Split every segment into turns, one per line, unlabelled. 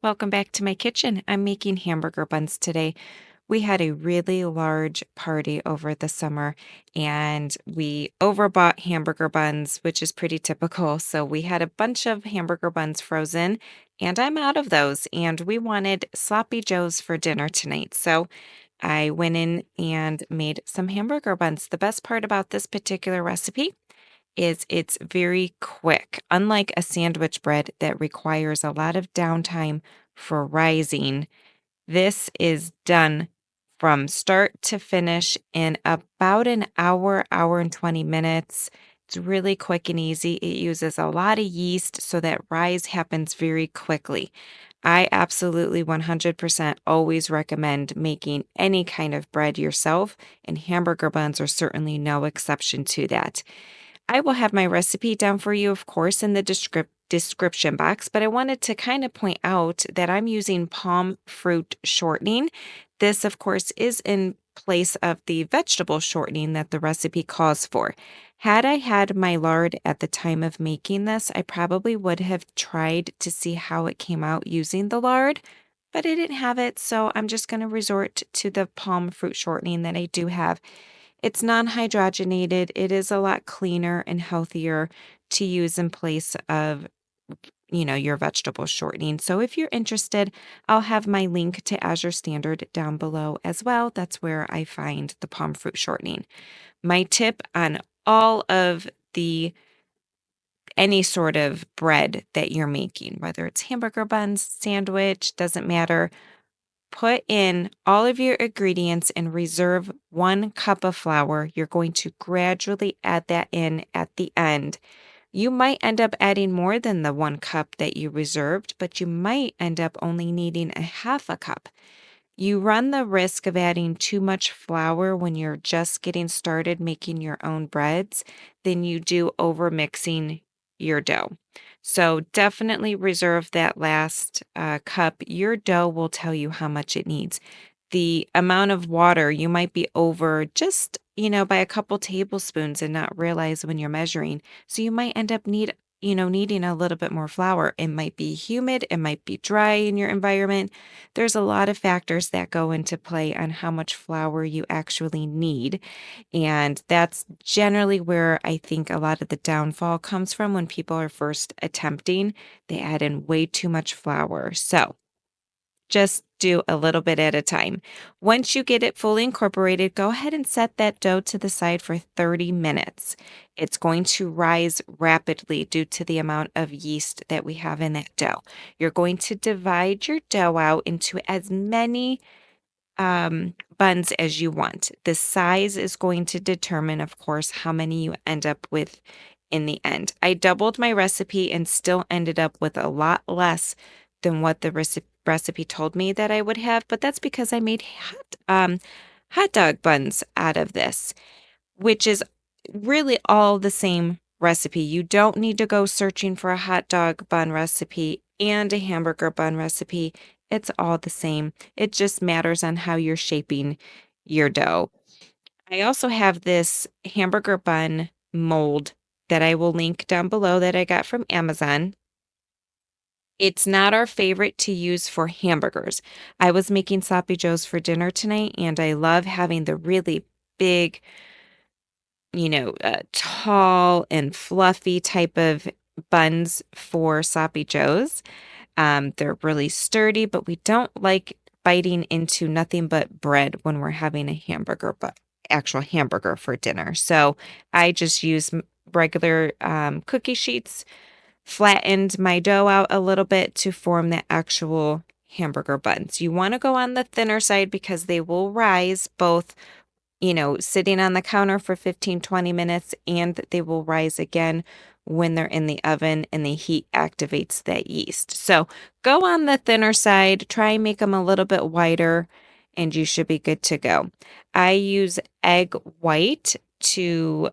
Welcome back to my kitchen. I'm making hamburger buns today. We had a really large party over the summer and we overbought hamburger buns, which is pretty typical. So we had a bunch of hamburger buns frozen and I'm out of those. And we wanted sloppy joes for dinner tonight. So I went in and made some hamburger buns. The best part about this particular recipe is it's very quick. Unlike a sandwich bread that requires a lot of downtime for rising, this is done from start to finish in about an hour, hour and 20 minutes. It's really quick and easy. It uses a lot of yeast so that rise happens very quickly. I absolutely 100% always recommend making any kind of bread yourself, and hamburger buns are certainly no exception to that. I will have my recipe down for you, of course, in the description box, but I wanted to kind of point out that I'm using palm fruit shortening. This, of course, is in place of the vegetable shortening that the recipe calls for. Had I had my lard at the time of making this, I probably would have tried to see how it came out using the lard, but I didn't have it, so I'm just going to resort to the palm fruit shortening that I do have. It's non-hydrogenated. It is a lot cleaner and healthier to use in place of, your vegetable shortening. So if you're interested, I'll have my link to Azure Standard down below as well. That's where I find the palm fruit shortening. My tip on all of the any sort of bread that you're making, whether it's hamburger buns, sandwich, doesn't matter. Put in all of your ingredients and reserve 1 cup of flour. You're going to gradually add that in at the end. You might end up adding more than the 1 cup that you reserved, but you might end up only needing a half a cup. You run the risk of adding too much flour when you're just getting started making your own breads than you do over mixing your dough. So definitely reserve that last cup. Your dough will tell you how much it needs. The amount of water you might be over just, by a couple tablespoons and not realize when you're measuring. So you might end up needing a little bit more flour. It might be humid, it might be dry in your environment. There's a lot of factors that go into play on how much flour you actually need. And that's generally where I think a lot of the downfall comes from when people are first attempting. They add in way too much flour. So just do a little bit at a time. Once you get it fully incorporated, go ahead and set that dough to the side for 30 minutes. It's going to rise rapidly due to the amount of yeast that we have in that dough. You're going to divide your dough out into as many buns as you want. The size is going to determine, of course, how many you end up with in the end. I doubled my recipe and still ended up with a lot less than what the recipe told me that I would have, but that's because I made hot dog buns out of this, which is really all the same recipe. You don't need to go searching for a hot dog bun recipe and a hamburger bun recipe. It's all the same. It just matters on how you're shaping your dough. I also have this hamburger bun mold that I will link down below that I got from Amazon. It's not our favorite to use for hamburgers. I was making sloppy joes for dinner tonight, and I love having the really big, tall and fluffy type of buns for sloppy joes. They're really sturdy, but we don't like biting into nothing but bread when we're having a hamburger, but actual hamburger for dinner. So I just use regular cookie sheets, flattened my dough out a little bit to form the actual hamburger buns. You want to go on the thinner side because they will rise both, sitting on the counter for 15, 20 minutes, and they will rise again when they're in the oven and the heat activates that yeast. So go on the thinner side, try and make them a little bit wider, and you should be good to go. I use egg white to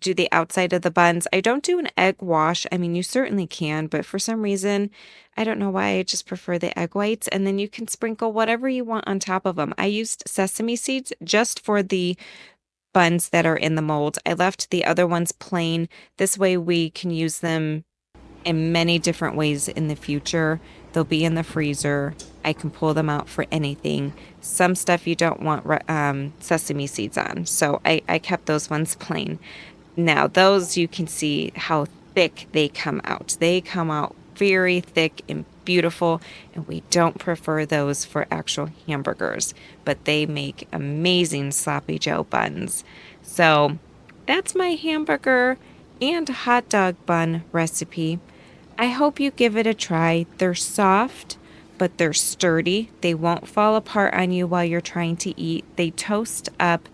do the outside of the buns. I don't do an egg wash. I mean, you certainly can, but for some reason, I don't know why, I just prefer the egg whites. And then you can sprinkle whatever you want on top of them. I used sesame seeds just for the buns that are in the mold. I left the other ones plain. This way we can use them in many different ways in the future. They'll be in the freezer. I can pull them out for anything. Some stuff you don't want sesame seeds on, so I kept those ones plain. Now, those you can see how thick they come out. They come out very thick and beautiful, and we don't prefer those for actual hamburgers, but they make amazing sloppy Joe buns. So that's my hamburger and hot dog bun recipe. I hope you give it a try. They're soft, but they're sturdy. They won't fall apart on you while you're trying to eat. They toast up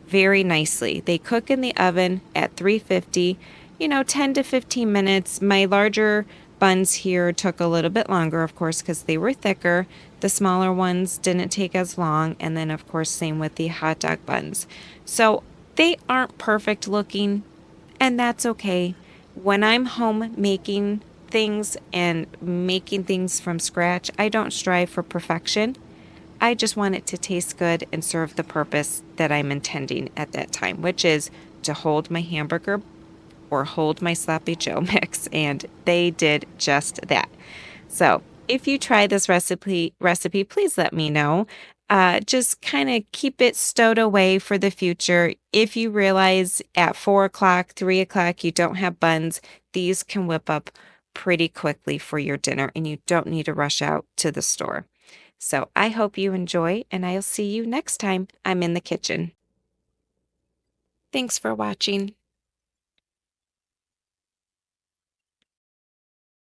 very nicely. They cook in the oven at 350, 10 to 15 minutes. My larger buns here took a little bit longer, of course, because they were thicker. The smaller ones didn't take as long. And then, of course, same with the hot dog buns. So they aren't perfect looking, and that's okay. When I'm home making things and making things from scratch, I don't strive for perfection. I just want it to taste good and serve the purpose that I'm intending at that time, which is to hold my hamburger or hold my sloppy Joe mix, and they did just that. So, if you try this recipe, please let me know. Just kind of keep it stowed away for the future. If you realize at 4 o'clock, 3 o'clock, you don't have buns, these can whip up pretty quickly for your dinner, and you don't need to rush out to the store. So I hope you enjoy, and I'll see you next time I'm in the kitchen. Thanks for watching.